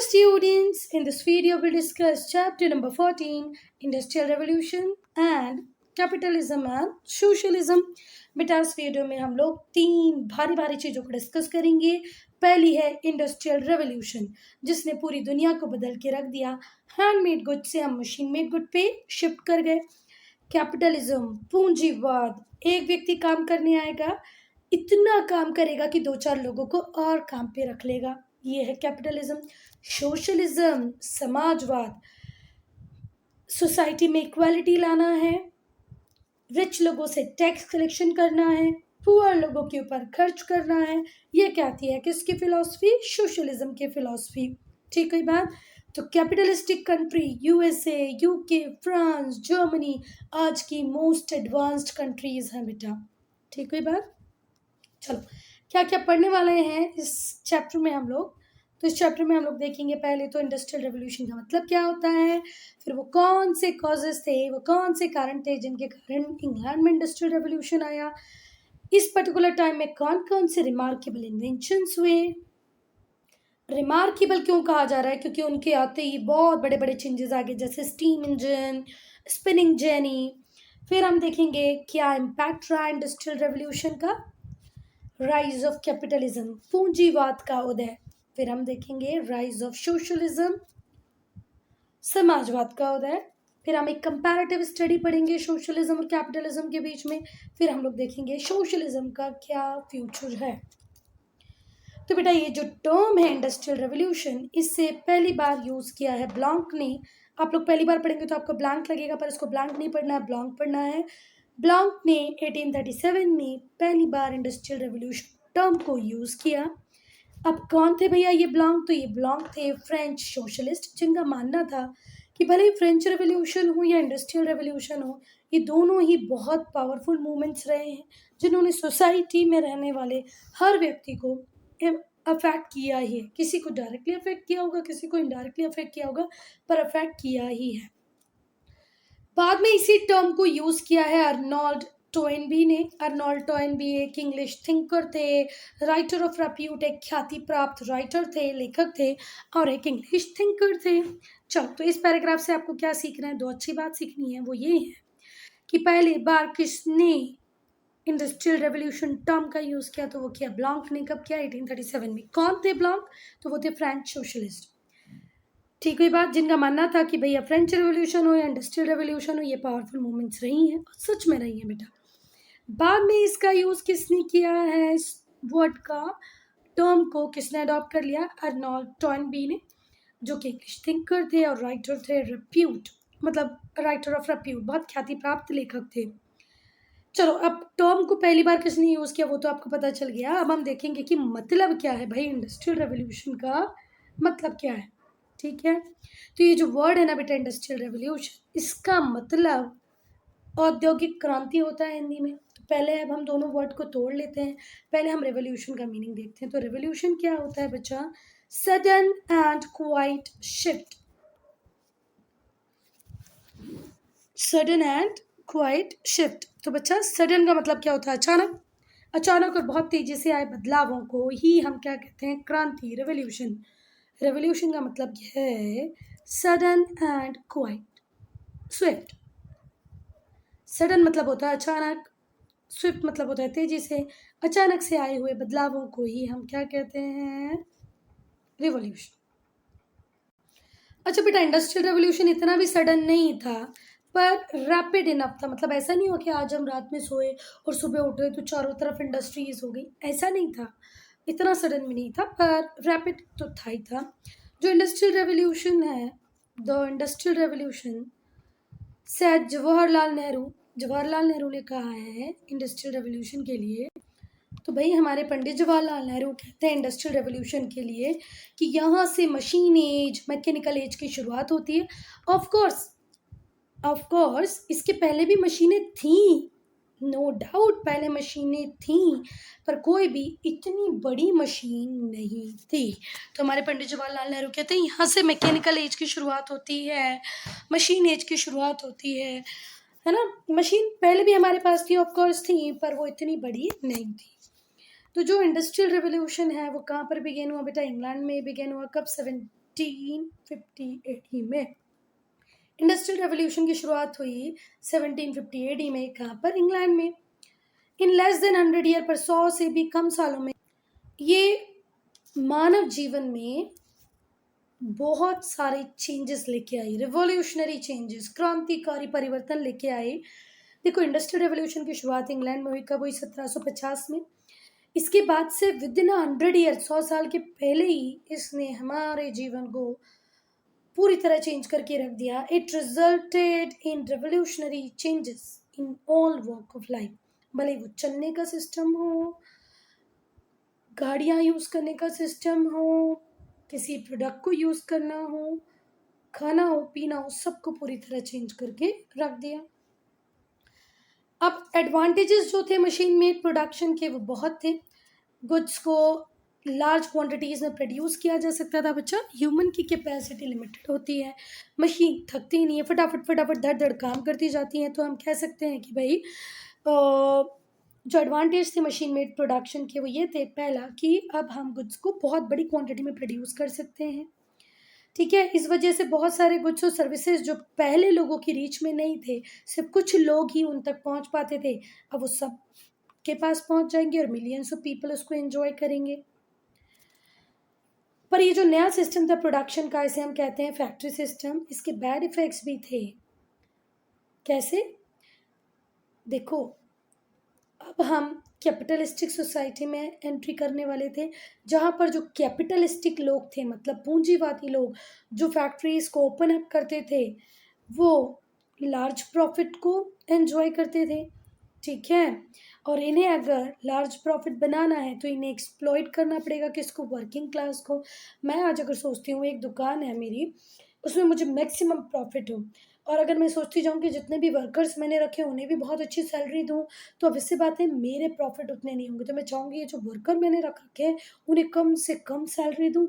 students, in this video we'll discuss chapter number 14, Industrial Revolution and Capitalism and Socialism. बेटा इस video में हम लोग तीन भारी भारी चीज़ों को डिस्कस करेंगे। पहली है इंडस्ट्रियल रेवोल्यूशन, जिसने पूरी दुनिया को बदल के रख दिया। हैंडमेड गुड से हम मशीन मेड गुड पे शिफ्ट कर गए। कैपिटलिज्म, पूंजीवाद, एक व्यक्ति काम करने आएगा, इतना काम करेगा कि दो चार लोगों को और काम पे रख लेगा, ये है कैपिटलिज्म। सोशलिज्म, समाजवाद, सोसाइटी में इक्वालिटी लाना है, रिच लोगों से टैक्स कलेक्शन करना है, पुअर लोगों के ऊपर खर्च करना है। ये कहती है किसकी फिलॉसफी? सोशलिज्म की फिलॉसफी। ठीक है बात। तो capitalistic country USA, UK, France, Germany आज की मोस्ट एडवांस्ड कंट्रीज हैं बेटा। ठीक है बात। चलो क्या क्या पढ़ने वाले हैं इस चैप्टर में हम लोग। तो इस चैप्टर में हम लोग देखेंगे पहले तो इंडस्ट्रियल रेवोल्यूशन का मतलब क्या होता है, फिर वो कौन से कॉजेस थे, वो कौन से कारण थे जिनके कारण इंग्लैंड में इंडस्ट्रियल रेवोल्यूशन आया, इस पर्टिकुलर टाइम में कौन कौन से रिमार्केबल इन्वेंशंस हुए। रिमार्केबल क्यों कहा जा रहा है? क्योंकि उनके आते ही बहुत बड़े बड़े चेंजेस आ गए, जैसे स्टीम इंजन, स्पिनिंग जेनी। फिर हम देखेंगे क्या इम्पैक्ट रहा इंडस्ट्रियल रेवोल्यूशन का। राइज ऑफ कैपिटलिज्म, पूंजीवाद का उदय। फिर हम देखेंगे राइज ऑफ सोशलिज्म, समाजवाद का उदय। फिर हम एक कंपैरेटिव स्टडी पढ़ेंगे सोशलिज्म और कैपिटलिज्म के बीच में। फिर हम लोग देखेंगे सोशलिज्म का क्या फ्यूचर है। तो बेटा ये जो टर्म है इंडस्ट्रियल रेवोल्यूशन, इससे पहली बार यूज किया है ब्लैंक ने। आप लोग पहली बार पढ़ेंगे तो आपको ब्लैंक लगेगा, पर इसको ब्लैंक नहीं पढ़ना है, ब्लैंक पढ़ना है। ब्लैंक ने 1837 में पहली बार इंडस्ट्रियल रेवोल्यूशन टर्म को यूज किया। अब कौन थे भैया ये ब्लैंक? तो ये ब्लैंक थे फ्रेंच सोशलिस्ट, जिनका मानना था कि भले ही फ्रेंच रेवोल्यूशन हो या इंडस्ट्रियल रेवोल्यूशन हो, ये दोनों ही बहुत पावरफुल मूवमेंट्स रहे हैं, जिन्होंने सोसाइटी में रहने वाले हर व्यक्ति को अफेक्ट किया ही है। किसी को डायरेक्टली अफेक्ट किया होगा, किसी को इनडायरेक्टली अफेक्ट किया होगा, पर अफेक्ट किया ही है। बाद में इसी टर्म को यूज किया है अर्नोल्ड टोयनबी ने। अर्नोल्ड टोयनबी एक इंग्लिश थिंकर थे, राइटर ऑफ रेप्यूट, एक ख्याति प्राप्त राइटर थे, लेखक थे और एक इंग्लिश थिंकर थे। चलो तो इस पैराग्राफ से आपको क्या सीखना है? दो अच्छी बात सीखनी है, वो ये है कि पहली बार किसने इंडस्ट्रियल रेवोल्यूशन टर्म का यूज किया, तो वो किया ब्लैंक ने। कब किया? 1837 में। कौन थे ब्लैंक? तो वो थे फ्रेंच सोशलिस्ट। ठीक हुई बात। जिनका मानना था कि भैया फ्रेंच रेवोल्यूशन हो या इंडस्ट्रियल रेवोल्यूशन हो, ये पावरफुल मूवमेंट्स रही हैं और सच में रही हैं बेटा। बाद में इसका यूज किसने किया है? इस वर्ड का, टर्म को किसने अडॉप्ट कर लिया? अर्नोल्ड टोयनबी ने, जो कि इंग्लिश थिंकर थे और राइटर थे, रेप्यूट मतलब राइटर ऑफ रेप्यूट, बहुत ख्याति प्राप्त लेखक थे। चलो अब टर्म को पहली बार किसने यूज किया वो तो आपको पता चल गया। अब हम देखेंगे कि मतलब क्या है भाई, इंडस्ट्रियल रेवोल्यूशन का मतलब क्या है। ठीक है, तो ये जो वर्ड है ना बेटा इंडस्ट्रियल रेवोल्यूशन, इसका मतलब औद्योगिक क्रांति होता है हिंदी में। तो पहले अब हम दोनों वर्ड को तोड़ लेते हैं। पहले हम रेवोल्यूशन का मीनिंग देखते हैं। तो रेवोल्यूशन क्या होता है बच्चा? Sudden and quite shift. Sudden and quite shift. तो बच्चा सडन का मतलब क्या होता है? अचानक। अचानक और बहुत तेजी से आए बदलावों को ही हम क्या कहते हैं? क्रांति, रेवोल्यूशन। रेवोल्यूशन का मतलब यह है sudden and quite Swift. Sudden मतलब होता है अचानक, स्विफ्ट मतलब होता है तेजी से। अचानक से आए हुए बदलावों को ही हम क्या कहते हैं? रिवॉल्यूशन। अच्छा बेटा इंडस्ट्रियल रेवोल्यूशन इतना भी सडन नहीं था, पर रैपिड इनफ था। मतलब ऐसा नहीं हो कि आज हम रात में सोए और सुबह उठे तो चारों तरफ इंडस्ट्रीज हो गई, ऐसा नहीं था। इतना सडन भी नहीं था, पर रैपिड तो था ही था। जो इंडस्ट्रियल रेवोल्यूशन है, द इंडस्ट्रियल रेवोल्यूशन शायद जवाहरलाल नेहरू ने कहा है इंडस्ट्रियल रेवोल्यूशन के लिए। तो भाई हमारे पंडित जवाहरलाल नेहरू कहते हैं इंडस्ट्रियल रेवोल्यूशन के लिए कि यहाँ से मशीन एज, मैकेनिकल एज की शुरुआत होती है। ऑफ कोर्स इसके पहले भी मशीनें थीं, नो डाउट पहले मशीनें थीं, पर कोई भी इतनी बड़ी मशीन नहीं थी। तो हमारे पंडित जवाहरलाल नेहरू कहते हैं यहाँ से मैकेनिकल एज की शुरुआत होती है, मशीन एज की शुरुआत होती है ना। मशीन पहले भी हमारे पास थी, ऑफ कोर्स थी, पर वो इतनी बड़ी नहीं थी। तो जो इंडस्ट्रियल रेवोल्यूशन है वो कहाँ पर बिगेन हुआ बेटा? इंग्लैंड में बिगेन हुआ। कब? 1758 में। इंडस्ट्रियल रेवोल्यूशन की शुरुआत हुई 1758 में, कहाँ पर? इंग्लैंड में। इन लेस देन 100 ईयर पर 100 से भी कम सालों में ये मानव जीवन में बहुत सारे चेंजेस लेके आई, रिवॉल्यूशनरी चेंजेस, क्रांतिकारी परिवर्तन लेके आई। देखो, इंडस्ट्रियल रेवोल्यूशन की शुरुआत इंग्लैंड में हुई, कब हुई? 1750 में। इसके बाद से विद इन 100 ईयर, 100 साल के पहले ही इसने हमारे जीवन को पूरी तरह चेंज करके रख दिया। It resulted in revolutionary changes in all walk of life, भले वो चलने का सिस्टम हो, गाड़ियाँ यूज़ करने का सिस्टम हो, किसी प्रोडक्ट को यूज़ करना हो, खाना हो, पीना हो, सबको पूरी तरह चेंज करके रख दिया। अब एडवांटेजेस जो थे मशीन मेड प्रोडक्शन के, वो बहुत थे। गुड्स को लार्ज क्वांटिटीज़ में प्रोड्यूस किया जा सकता था। बच्चा, ह्यूमन की कैपेसिटी लिमिटेड होती है, मशीन थकती नहीं है, फटाफट फटाफट धड़ धड़ काम करती जाती हैं। तो हम कह सकते हैं कि भाई जो एडवांटेज थे मशीन मेड प्रोडक्शन के, वो ये थे, पहला कि अब हम गुड्स को बहुत बड़ी क्वांटिटी में प्रोड्यूस कर सकते हैं। ठीक है, इस वजह से बहुत सारे गुड्स और सर्विसेज जो पहले लोगों की रीच में नहीं थे, सिर्फ कुछ लोग ही उन तक पहुंच पाते थे, अब वो सब के पास पहुंच जाएंगे और मिलियंस ऑफ पीपल उसको एंजॉय करेंगे। पर ये जो नया सिस्टम था प्रोडक्शन का, इसे हम कहते हैं फैक्ट्री सिस्टम। इसके बैड इफेक्ट्स भी थे। कैसे? देखो, अब हम कैपिटलिस्टिक सोसाइटी में एंट्री करने वाले थे, जहाँ पर जो कैपिटलिस्टिक लोग थे, मतलब पूंजीवादी लोग, जो फैक्ट्रीज को ओपन अप करते थे, वो लार्ज प्रॉफिट को एंजॉय करते थे। ठीक है, और इन्हें अगर लार्ज प्रॉफिट बनाना है तो इन्हें एक्सप्लॉइट करना पड़ेगा, किसको? वर्किंग क्लास को। मैं आज अगर सोचती हूँ एक दुकान है मेरी, उसमें मुझे मैक्सिमम प्रॉफिट हो, और अगर मैं सोचती जाऊँ कि जितने भी वर्कर्स मैंने रखे उन्हें भी बहुत अच्छी सैलरी दूँ, तो अब इससे बात है मेरे प्रॉफिट उतने नहीं होंगे। तो मैं चाहूँगी ये जो वर्कर मैंने रख रखे हैं उन्हें कम से कम सैलरी दूँ,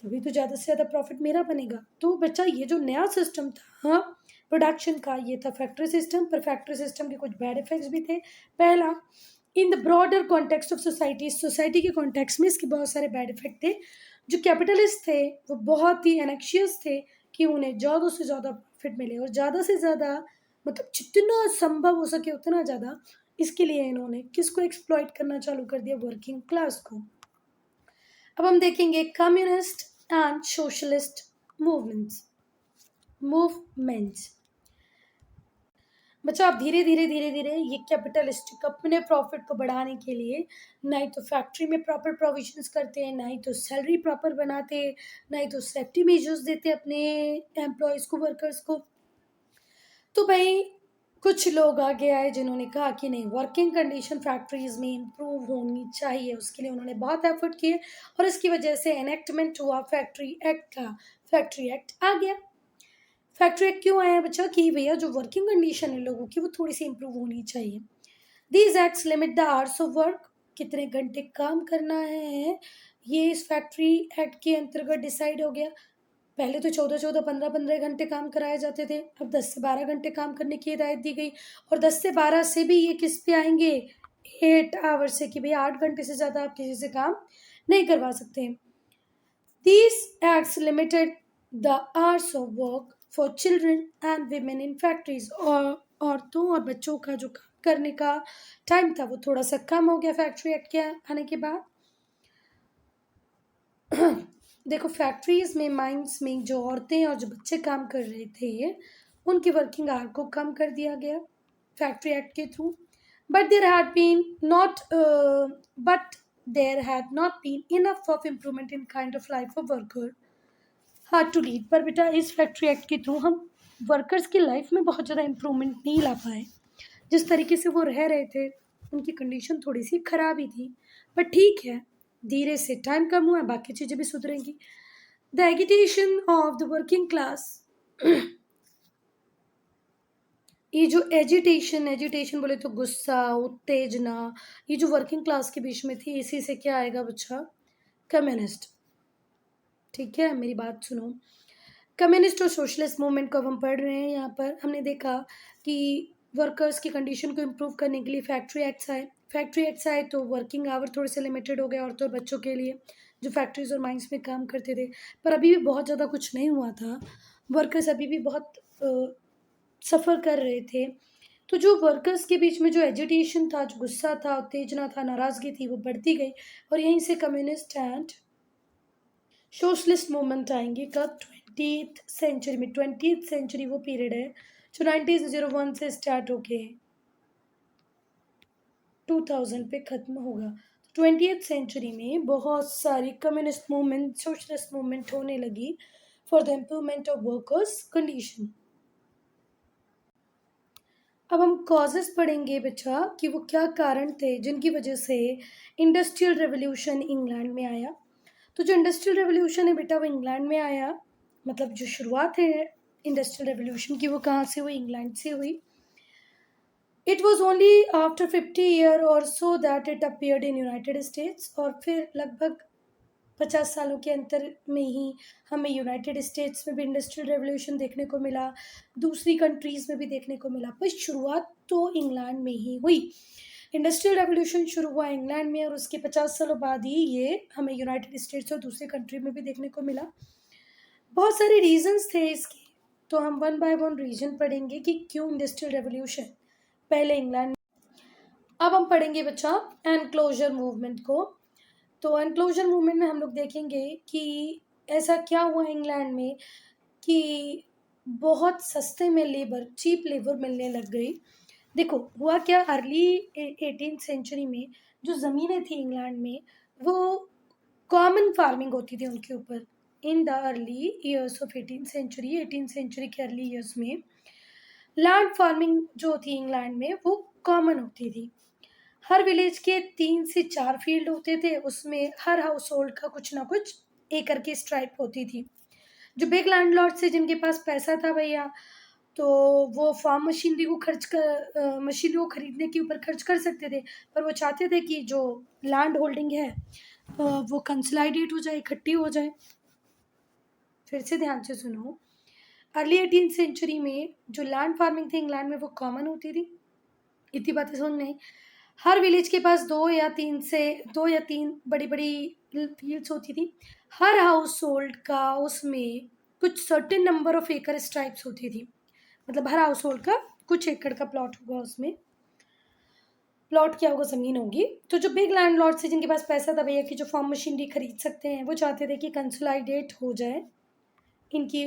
तभी तो ज़्यादा से ज़्यादा प्रॉफिट मेरा बनेगा। तो बच्चा, ये जो नया सिस्टम था, हाँ, प्रोडक्शन का, ये था फैक्ट्री सिस्टम। पर फैक्ट्री सिस्टम के कुछ बैड इफेक्ट्स भी थे। पहला, in the broader context of society, society के कॉन्टेक्स्ट में इसके बहुत सारे बैड इफेक्ट थे। जो कैपिटलिस्ट थे वो बहुत ही एनेक्शियस थे कि उन्हें ज़्यादा से ज़्यादा प्रॉफिट मिले, और ज़्यादा से ज़्यादा मतलब जितना संभव हो सके उतना ज़्यादा, इसके लिए इन्होंने किसको एक्सप्लॉइट करना चालू कर दिया? वर्किंग क्लास को। अब हम देखेंगे कम्युनिस्ट एंड सोशलिस्ट मूवमेंट्स। बच्चा, आप धीरे धीरे धीरे धीरे ये कैपिटलिस्टिक अपने प्रॉफिट को बढ़ाने के लिए ना ही तो फैक्ट्री में प्रॉपर प्रोविजंस करते हैं, ना ही तो सैलरी प्रॉपर बनाते, ना ही तो सेफ्टी मेजर्स देते अपने एम्प्लॉयज़ को, वर्कर्स को। तो भाई कुछ लोग आगे आए जिन्होंने कहा कि नहीं, वर्किंग कंडीशन फैक्ट्रीज में इम्प्रूव होनी चाहिए। उसके लिए उन्होंने बहुत एफर्ट किए, और इसकी वजह से एनेक्टमेंट हुआ फैक्ट्री एक्ट का। फैक्ट्री एक्ट आ गया। फैक्ट्री एक्ट क्यों आया बच्चा? कि भैया जो वर्किंग कंडीशन है लोगों की, वो थोड़ी सी इम्प्रूव होनी चाहिए। These acts limit the hours of work, कितने घंटे काम करना है, ये इस फैक्ट्री एक्ट के अंतर्गत डिसाइड हो गया। पहले तो 14-14, 15-15 घंटे काम कराए जाते थे, अब 10 से 12 घंटे काम करने की हिदायत दी गई। और 10 से 12 से भी ये किस पे आएंगे? 8 आवर्स से, कि भाई 8 घंटे से ज़्यादा आप किसी से काम नहीं करवा सकते। These acts limited the hours of work for children and women in factories, और औरतों और बच्चों का जो काम करने का टाइम था वो थोड़ा सा कम हो गया फैक्ट्री एक्ट के आने के बाद। देखो, फैक्ट्रीज में, माइंस में जो औरतें और जो बच्चे काम कर रहे थे, उनकी वर्किंग आवर को कम कर दिया गया फैक्ट्री एक्ट के through. But there had not been enough of improvement in kind of life of worker hard to lead. पर बेटा, इस फैक्ट्री एक्ट के थ्रू हम वर्कर्स की लाइफ में बहुत ज़्यादा इम्प्रूवमेंट नहीं ला पाए। जिस तरीके से वो रह रहे थे, उनकी कंडीशन थोड़ी सी खराब ही थी। पर ठीक है, धीरे से टाइम कम हुआ, बाकी चीज़ें भी सुधरेंगी। The agitation of the working class, ये जो एजिटेशन बोले तो गुस्सा, उत्तेजना, ये जो वर्किंग क्लास के बीच में थी, इसी से क्या आएगा बच्चा? कम्युनिस्ट। ठीक है, मेरी बात सुनो। कम्युनिस्ट और सोशलिस्ट मूवमेंट को अब हम पढ़ रहे हैं। यहाँ पर हमने देखा कि वर्कर्स की कंडीशन को इम्प्रूव करने के लिए फैक्ट्री एक्ट्स आए तो वर्किंग आवर थोड़े से लिमिटेड हो गए औरतों और बच्चों के लिए, जो फैक्ट्रीज और माइंस में काम करते थे, पर अभी भी बहुत ज़्यादा कुछ नहीं हुआ था। वर्कर्स अभी भी बहुत सफ़र कर रहे थे। तो जो वर्कर्स के बीच में जो एजिटेशन था, जो गुस्सा था, उत्तेजना था, नाराज़गी थी, वो बढ़ती गई और यहीं से कम्युनिस्ट एंड सोशलिस्ट मूवमेंट आएंगे। कब? 20th सेंचुरी में। 20th सेंचुरी वो पीरियड है जो 1901 से स्टार्ट होके 2000 पे ख़त्म होगा। 20th सेंचुरी में बहुत सारी कम्युनिस्ट मूवमेंट, सोशलिस्ट मूवमेंट होने लगी for the improvement of workers condition. अब हम कॉजेस पढ़ेंगे बच्चा कि वो क्या कारण थे जिनकी वजह से इंडस्ट्रियल रेवोल्यूशन इंग्लैंड में आया। तो जो इंडस्ट्रियल रेवोल्यूशन है बेटा वो इंग्लैंड में आया, मतलब जो शुरुआत है इंडस्ट्रियल रेवोल्यूशन की वो कहाँ से हुई? इंग्लैंड से हुई। It was only after 50 year or so that it appeared in United States, और फिर लगभग 50 सालों के अंतर में ही हमें यूनाइटेड स्टेट्स में भी इंडस्ट्रियल रेवोल्यूशन देखने को मिला, दूसरी कंट्रीज़ में भी देखने को मिला, पर शुरुआत तो इंग्लैंड में ही हुई। इंडस्ट्रियल रेवोल्यूशन शुरू हुआ इंग्लैंड में और उसके 50 सालों बाद ही ये हमें यूनाइटेड स्टेट्स और दूसरी कंट्री में भी देखने को मिला। बहुत सारे रीजंस थे इसके, तो हम वन बाय वन रीजन पढ़ेंगे कि क्यों इंडस्ट्रियल रेवोल्यूशन पहले इंग्लैंड। अब हम पढ़ेंगे बच्चा एनक्लोजर मूवमेंट को। तो एनक्लोजर मूवमेंट में हम लोग देखेंगे कि ऐसा क्या हुआ इंग्लैंड में कि बहुत सस्ते में लेबर, चीप लेबर मिलने लग गई। देखो हुआ क्या, अर्ली 18th सेंचुरी में जो ज़मीनें थी इंग्लैंड में वो कॉमन फार्मिंग होती थी उनके ऊपर। In the early years of 18th century के अर्ली ईयर्स में लैंड फार्मिंग जो थी इंग्लैंड में वो कॉमन होती थी। हर विलेज के 3 से 4 फील्ड होते थे, उसमें हर हाउस होल्ड का कुछ ना कुछ एकड़ की स्ट्राइप होती थी। जो बिग लैंडलॉर्ड से जिनके पास पैसा था भैया, तो वो फार्म मशीनरी को खरीदने के ऊपर खर्च कर सकते थे, पर वो चाहते थे कि जो लैंड होल्डिंग है वो कंसोलिडेट हो जाए, इकट्ठी हो जाए। फिर से ध्यान से सुनो, अर्ली 18th सेंचुरी में जो लैंड फार्मिंग थी इंग्लैंड में वो कॉमन होती थी। इतनी बातें सुन नहीं, हर विलेज के पास दो या तीन बड़ी बड़ी फील्ड्स होती थी। हर हाउस होल्ड का उसमें कुछ सर्टेन नंबर ऑफ एकड़ स्ट्राइप्स होती थी, मतलब हर हाउस होल्ड का कुछ एकड़ का प्लॉट होगा, उसमें प्लॉट क्या होगा, ज़मीन होगी। तो जो बिग लैंडलॉर्ड से जिनके पास पैसा था भैया कि जो फार्म मशीनरी खरीद सकते हैं, वो चाहते थे कि कंसोलिडेट हो जाए इनकी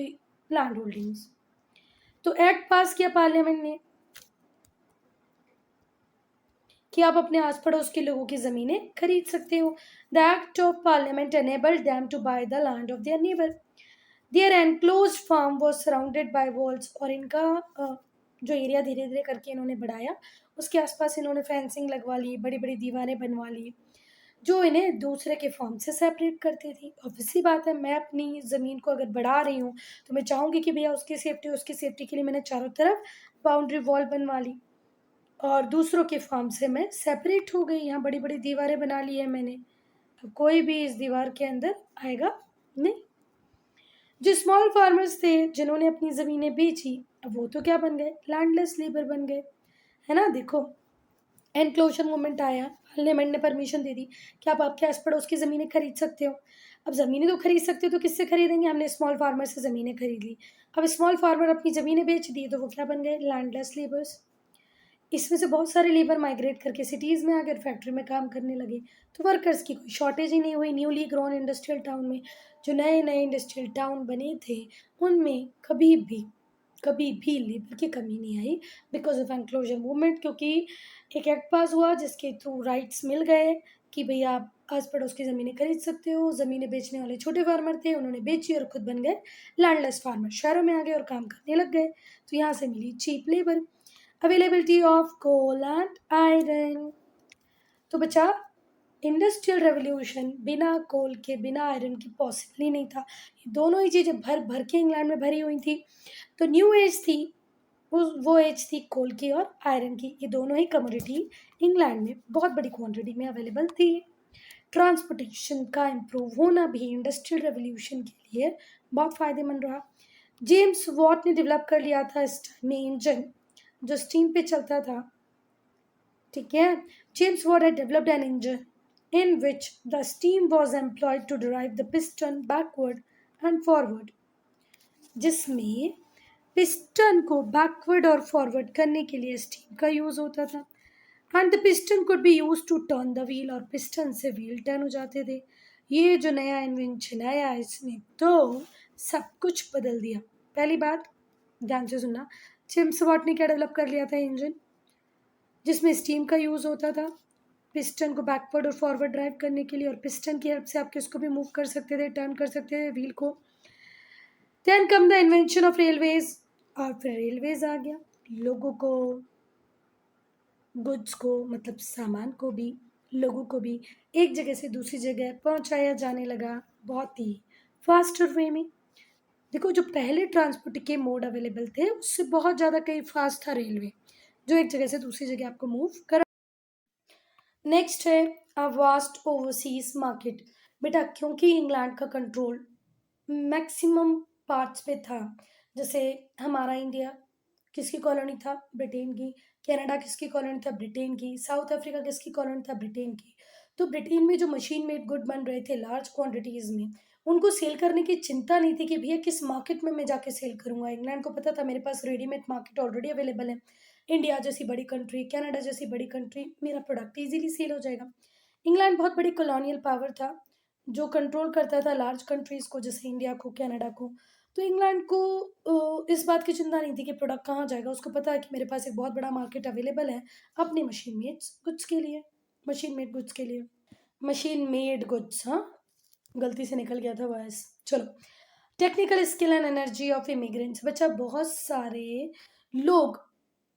लैंड होल्डिंग्स। तो एक्ट पास किया पार्लियामेंट ने कि आप अपने आस पड़ोस के लोगों की ज़मीनें खरीद सकते हो। The act of parliament enabled them to buy the land of their neighbour. Their enclosed farm was surrounded by walls, और इनका जो एरिया धीरे धीरे करके इन्होंने बढ़ाया, उसके आसपास इन्होंने फेंसिंग लगवा ली, बड़ी बड़ी दीवारें बनवा ली जो इन्हें दूसरे के फार्म से सेपरेट करती थी। ऑब्वियस सी बात है, मैं अपनी ज़मीन को अगर बढ़ा रही हूँ तो मैं चाहूँगी कि भैया उसकी सेफ्टी के लिए मैंने चारों तरफ बाउंड्री वॉल बनवा ली और दूसरों के फार्म से मैं सेपरेट हो गई, यहाँ बड़ी बड़ी दीवारें बना ली है मैंने, अब कोई भी इस दीवार के अंदर आएगा नहीं। जो स्मॉल फार्मर्स थे जिन्होंने अपनी ज़मीनें बेची, अब वो तो क्या बन गए, लैंडलेस लेबर बन गए, है ना। देखो एनक्लोजर मूवमेंट आया, पार्लियामेंट ने परमिशन दे दी कि आप आपके आस पड़ोस की ज़मीनें खरीद सकते हो। अब ज़मीनें तो खरीद सकते हो तो किससे खरीदेंगे, हमने स्मॉल फार्मर से ज़मीनें खरीद ली। अब स्मॉल फार्मर अपनी ज़मीनें बेच दी तो वो क्या बन गए, लैंडलेस लेबर्स। इसमें से बहुत सारे लेबर माइग्रेट करके सिटीज़ में आकर फैक्ट्री में काम करने लगे, तो वर्कर्स की कोई शॉर्टेज ही नहीं हुई। न्यूली ग्रोन इंडस्ट्रियल टाउन में जो नए नए इंडस्ट्रियल टाउन बने थे उनमें कभी भी लेबर की कमी नहीं आई बिकॉज ऑफ एनक्लोजर मूवमेंट, क्योंकि एक एक्ट पास हुआ जिसके थ्रू राइट्स मिल गए कि भैया आप आस पड़ोस की ज़मीनें खरीद सकते हो। ज़मीनें बेचने वाले छोटे फार्मर थे, उन्होंने बेची और खुद बन गए लैंडलेस फार्मर, शहरों में आ गए और काम करने लग गए, तो यहाँ से मिली cheap labour. Availability of coal and iron. तो बच्चा इंडस्ट्रियल रेवोल्यूशन बिना कोल के, बिना आयरन के पॉसिबल ही नहीं था। ये दोनों ही चीज़ें भर भर के इंग्लैंड में भरी हुई थी। तो न्यू एज थी, वो एज थी कोल की और आयरन की, ये दोनों ही कमोडिटी इंग्लैंड में बहुत बड़ी क्वांटिटी में अवेलेबल थी। ट्रांसपोर्टेशन का इम्प्रूव होना भी इंडस्ट्रियल रेवोल्यूशन के लिए बहुत फ़ायदेमंद रहा। जेम्स वॉट ने डेवलप कर लिया था स्टीम इंजन जो स्टीम पे चलता था, ठीक है। James Watt had developed N engine in which the steam was employed to drive the piston backward and forward, जिसमें पिस्टन को बैकवर्ड और फॉरवर्ड करने के लिए स्टीम का यूज होता था। And the piston could be use to turn the wheel, और पिस्टन से व्हील टर्न हो जाते थे। ये जो नया इन्वेंशन आया इसने तो सब कुछ बदल दिया। पहली बात ध्यान से सुनना, जेम्स वाट ने क्या डेवलप कर लिया था? इंजन जिसमें स्टीम का यूज होता था पिस्टन को बैकवर्ड और फॉरवर्ड ड्राइव करने के लिए, और पिस्टन की हेल्प से आप किसको भी मूव कर सकते थे, टर्न कर सकते थे व्हील को। Then come the invention of railways, और फिर रेलवेज आ गया। लोगों को, गुड्स को, मतलब सामान को भी, लोगों को भी एक जगह से दूसरी जगह पहुंचाया जाने लगा बहुत ही फास्टर वे में। देखो, जो पहले ट्रांसपोर्ट के मोड अवेलेबल थे उससे बहुत ज़्यादा कहीं फास्ट था रेलवे, जो एक जगह से दूसरी जगह आपको मूव कर। नेक्स्ट है अ वास्ट ओवरसीज मार्केट। बेटा क्योंकि इंग्लैंड का कंट्रोल मैक्सिमम पार्ट्स पे था, जैसे हमारा इंडिया किसकी कॉलोनी था? ब्रिटेन की। कनाडा किसकी कॉलोनी था? ब्रिटेन की। साउथ अफ्रीका किसकी कॉलोनी था? ब्रिटेन की। तो ब्रिटेन में जो मशीन मेड गुड बन रहे थे लार्ज क्वांटिटीज में, उनको सेल करने की चिंता नहीं थी कि भैया किस मार्केट में मैं जाके सेल करूंगा। इंग्लैंड को पता था मेरे पास रेडीमेड मार्केट ऑलरेडी अवेलेबल है। इंडिया जैसी बड़ी कंट्री, कनाडा जैसी बड़ी कंट्री, मेरा प्रोडक्ट इजीली सेल हो जाएगा। इंग्लैंड बहुत बड़ी कॉलोनियल पावर था जो कंट्रोल करता था लार्ज कंट्रीज को, जैसे इंडिया को, कनाडा को। तो इंग्लैंड को इस बात की चिंता नहीं थी कि प्रोडक्ट कहाँ जाएगा। उसको पता है कि मेरे पास एक बहुत बड़ा मार्केट अवेलेबल है अपने मशीन मेड गुड्स के लिए। मशीन मेड गुड्स के लिए, मशीन मेड गुड्स, हाँ गलती से निकल गया था वॉइस। चलो, technical skill and energy of immigrants. बच्चा बहुत सारे लोग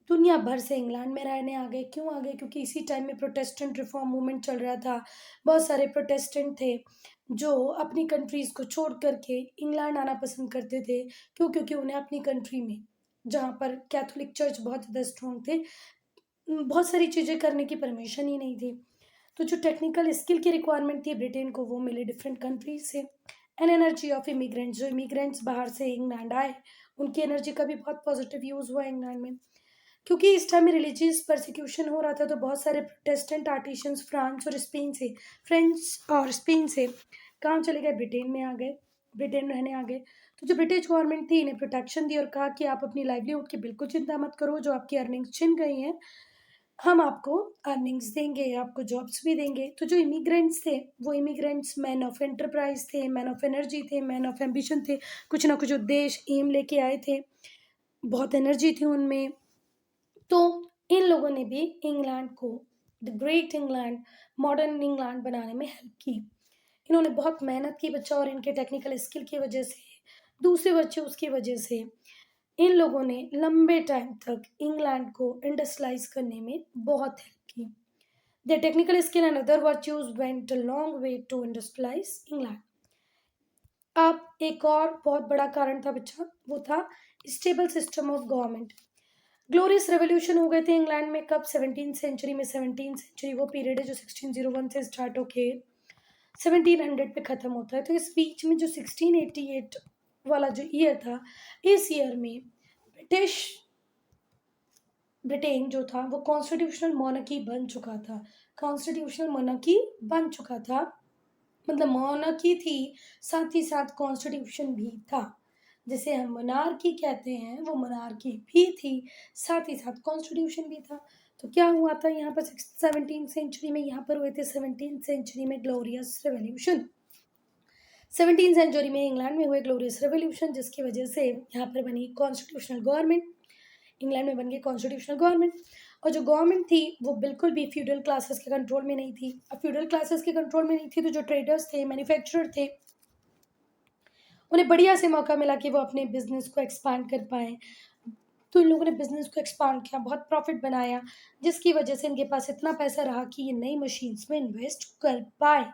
दुनिया भर से इंग्लैंड में रहने आ गए। क्यों आ गए? क्योंकि इसी टाइम में प्रोटेस्टेंट रिफॉर्म मूवमेंट चल रहा था। बहुत सारे प्रोटेस्टेंट थे जो अपनी कंट्रीज को छोड़ करके इंग्लैंड आना पसंद करते थे। क्यों? क्योंकि उन्हें अपनी कंट्री में, जहाँ पर कैथोलिक चर्च बहुत ज़्यादा स्ट्रॉन्ग थे, बहुत सारी चीज़ें करने की परमिशन ही नहीं थी। तो जो टेक्निकल स्किल की रिक्वायरमेंट थी ब्रिटेन को, वो मिले डिफरेंट कंट्रीज से। एंड एनर्जी ऑफ इमिग्रेंट्स, जो इमिग्रेंट्स बाहर से इंग्लैंड आए उनकी एनर्जी का भी बहुत पॉजिटिव यूज़ हुआ इंग्लैंड में। क्योंकि इस टाइम में रिलीजियस परसिक्यूशन हो रहा था, तो बहुत सारे प्रोटेस्टेंट आर्टिशंस फ्रांस और स्पेन से कहाँ चले गए? ब्रिटेन में आ गए, ब्रिटेन रहने आ गए। तो जो ब्रिटिश गवर्नमेंट थी इन्हें प्रोटेक्शन दी और कहा कि आप अपनी लाइवलीहुड की बिल्कुल चिंता मत करो, जो आपकी अर्निंग्स छिन गई हैं हम आपको अर्निंग्स देंगे, आपको जॉब्स भी देंगे। तो जो इमिग्रेंट्स थे वो इमिग्रेंट्स मैन ऑफ एंटरप्राइज थे, मैन ऑफ एनर्जी थे, मैन ऑफ एम्बिशन थे। कुछ ना कुछ उद्देश्य एम लेके आए थे, बहुत एनर्जी थी उनमें। तो इन लोगों ने भी इंग्लैंड को, the great England, modern England बनाने में हेल्प की। इन्होंने बहुत मेहनत की बच्चा, और इनके टेक्निकल स्किल की वजह से, दूसरे बच्चे उसकी वजह से, इन लोगों ने लंबे टाइम तक इंग्लैंड को इंडस्ट्रियलाइज करने में बहुत हेल्प की। Their technical skill and other virtues went a long way to industrialize England. अब एक और बहुत बड़ा कारण था बच्चा, वो था stable system of government. Glorious revolution हो गए थे इंग्लैंड में कब? 17th सेंचुरी में। 17th सेंचुरी वो पीरियड है जो 1601 से स्टार्ट होके 1700 पे ख़त्म होता है। तो इस बीच में जो 1688 वाला जो ईयर था, इस ईयर में ब्रिटेन जो था वो कॉन्स्टिट्यूशनल मोनार्की बन चुका था। कॉन्स्टिट्यूशनल मोनार्की बन चुका था, मतलब मोनार्की थी, साथ ही साथ कॉन्स्टिट्यूशन भी था। जिसे हम मोनार्की कहते हैं वो मोनार्की भी थी, साथ ही साथ कॉन्स्टिट्यूशन भी था। तो क्या हुआ था यहाँ पर 17th सेंचुरी में? यहाँ पर हुए थे 17th सेंचुरी में ग्लोरियस रेवोल्यूशन। 17th सेंचुरी में इंग्लैंड में हुए ग्लोरियस रेवोल्यूशन, जिसकी वजह से यहाँ पर बनी कॉन्स्टिट्यूशनल गवर्नमेंट। इंग्लैंड में बन गई कॉन्स्टिट्यूशनल गवर्नमेंट, और जो गवर्नमेंट थी वो बिल्कुल भी फ्यूडल क्लासेस के कंट्रोल में नहीं थी। अब फ्यूडल क्लासेस के कंट्रोल में नहीं थी तो जो ट्रेडर्स थे, मैन्युफैक्चरर थे, उन्हें बढ़िया से मौका मिला कि वो अपने बिजनेस को एक्सपांड कर पाएँ। तो इन लोगों ने बिजनेस को एक्सपांड किया, बहुत प्रॉफिट बनाया, जिसकी वजह से इनके पास इतना पैसा रहा कि ये नई मशीन्स में इन्वेस्ट कर पाए।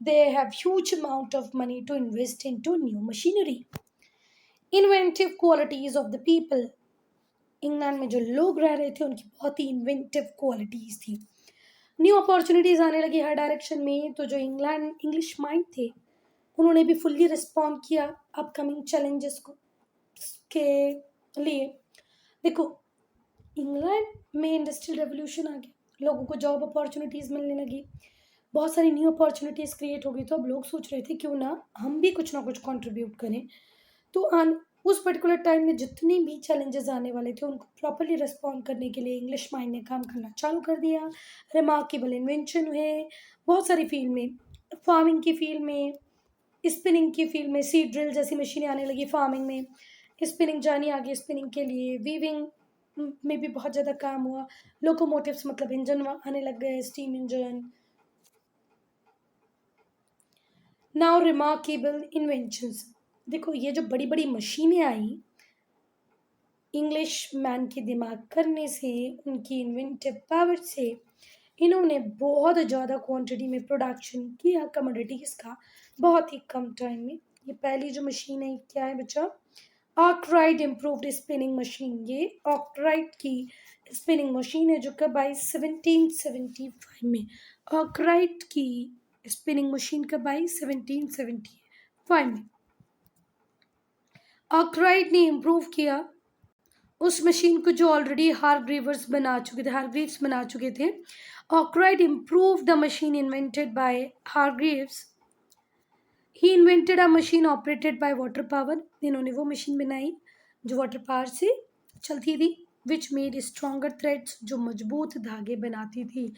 They have huge amount of money to invest into new machinery. Inventive qualities of the people, England में जो लोग रह रहे थे उनकी बहुत ही इन्वेंटिव क्वालिटीज थी। न्यू अपॉर्चुनिटीज आने लगी हर डायरेक्शन में। तो जो इंग्लिश माइंड थे उन्होंने भी फुल्ली रिस्पॉन्ड किया अपकमिंग चैलेंजेस को के लिए। देखो, इंग्लैंड में इंडस्ट्रियल रेवोल्यूशन आ गया, लोगों को जॉब अपॉर्चुनिटीज मिलने लगी, बहुत सारी न्यू अपॉर्चुनिटीज़ क्रिएट हो गई, तो अब लोग सोच रहे थे क्यों ना हम भी कुछ ना कुछ कंट्रीब्यूट करें। तो उस पर्टिकुलर टाइम में जितनी भी चैलेंजेस आने वाले थे उनको प्रॉपर्ली रिस्पॉन्ड करने के लिए इंग्लिश माइंड ने काम करना चालू कर दिया। रिमार्केबल इन्वेंशन हुए बहुत सारी फील्ड में, फार्मिंग की फील्ड में, स्पिनिंग की फील्ड में सीड ड्रिल जैसी मशीनें आने लगी फार्मिंग में, स्पिनिंग जानी आगे स्पिनिंग के लिए, वीविंग में भी बहुत ज़्यादा काम हुआ। लोकोमोटिव्स मतलब इंजन आने लग गए, steam engine. Now remarkable inventions, देखो ये जो बड़ी बड़ी मशीनें आई इंग्लिश मैन के दिमाग करने से, उनकी इन्वेंटिव पावर से, इन्होंने बहुत ज़्यादा क्वांटिटी में प्रोडक्शन किया कमोडिटीज़ का बहुत ही कम टाइम में। ये पहली जो मशीन है क्या है बच्चा? Arkwright improved spinning machine. ये आर्कराइट की स्पिनिंग मशीन है जो कब आई? 1775 में। आर्कराइट की स्पिनिंग मशीन कब आई? 1775 में। आर्कराइट ने इम्प्रूव किया उस मशीन को जो ऑलरेडी हारग्रीव्स बना चुके थे। Arkwright improve the machine invented by Hargreaves. He invented a machine operated by water power. इन्होंने वो मशीन बनाई जो वाटर पावर से चलती थी, विच मेड स्ट्रॉन्गर थ्रेड्स, जो मजबूत धागे बनाती थी।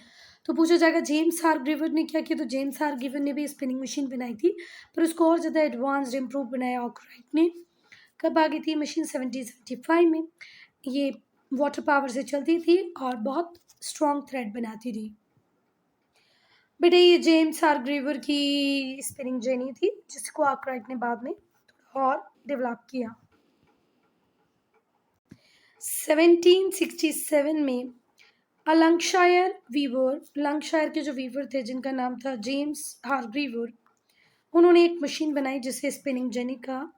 तो पूछा जाएगा जेम्स हारग्रीवर ने क्या किया? तो जेम्स हारग्रीवर ने भी स्पिनिंग मशीन बनाई थी, पर उसको और ज़्यादा एडवांस्ड इम्प्रूव बनाया आर्कराइट ने। कब आ गई थी मशीन? 1775 में। ये वाटर पावर से चलती थी और बहुत स्ट्रॉन्ग थ्रेड बनाती थी। बेटा ये जेम्स हारग्रीवर की स्पिनिंग जेनी थी जिसको आर्कराइट ने बाद में थोड़ा और डेवलप किया। 1767 में लंकशायर के जो वीवर थे जिनका नाम था जेम्स हारग्रीवर, उन्होंने एक मशीन बनाई जिसे स्पिनिंग जेनी कहा।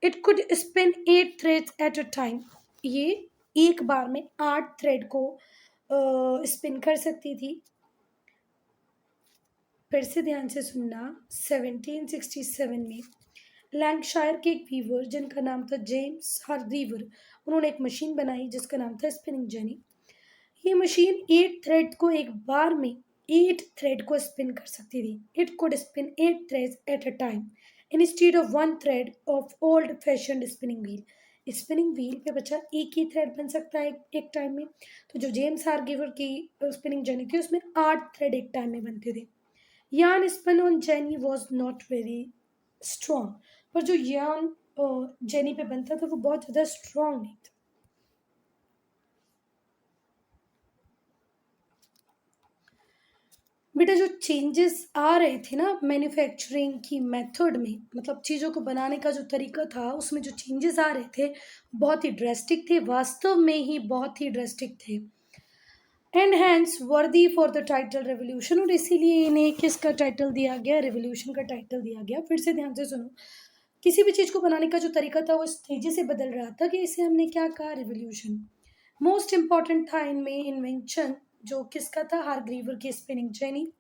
It could spin 8 threads at a time. ये एक बार में 8 थ्रेड को स्पिन कर सकती थी। फिर से ध्यान से सुनना, 1767 में लैंकशायर के एक वीवर जिनका नाम था जेम्स हारग्रीवर, उन्होंने एक मशीन बनाई जिसका नाम था स्पिनिंग जेनी। ये मशीन 8 थ्रेड को एक बार में 8 थ्रेड को स्पिन कर सकती थी। It could spin 8 threads at a time instead of 1 thread of old fashioned spinning wheel. Spinning wheel पे बच्चा एक ही थ्रेड बन सकता है एक टाइम में। तो जो जेम्स हारग्रीवर की स्पिनिंग जेनी थी उसमें 8 थ्रेड एक टाइम में बनते थे। Yarn spun on jenny was not very strong, पर जो यार्न जेनी पे बनता था वो बहुत ज़्यादा स्ट्रॉन्ग नहीं था। बेटा जो चेंजेस आ रहे थे ना मैन्युफैक्चरिंग की मेथड में, मतलब चीज़ों को बनाने का जो तरीका था उसमें जो चेंजेस आ रहे थे बहुत ही ड्रेस्टिक थे, वास्तव में ही बहुत ही ड्रेस्टिक थे। एंड हैंस वर्दी फॉर द टाइटल रेवोल्यूशन, और इसीलिए इन्हें किसका टाइटल दिया गया? रेवोल्यूशन का टाइटल दिया गया। फिर से ध्यान से सुनो, किसी भी चीज़ को बनाने का जो तरीका था वो इस तेजी से बदल रहा था कि इसे हमने क्या कहा? रेवोल्यूशन। मोस्ट इम्पॉर्टेंट था इनमें इन्वेंशन जो किसका था? हारग्रीवर की स्पिनिंग जेनी।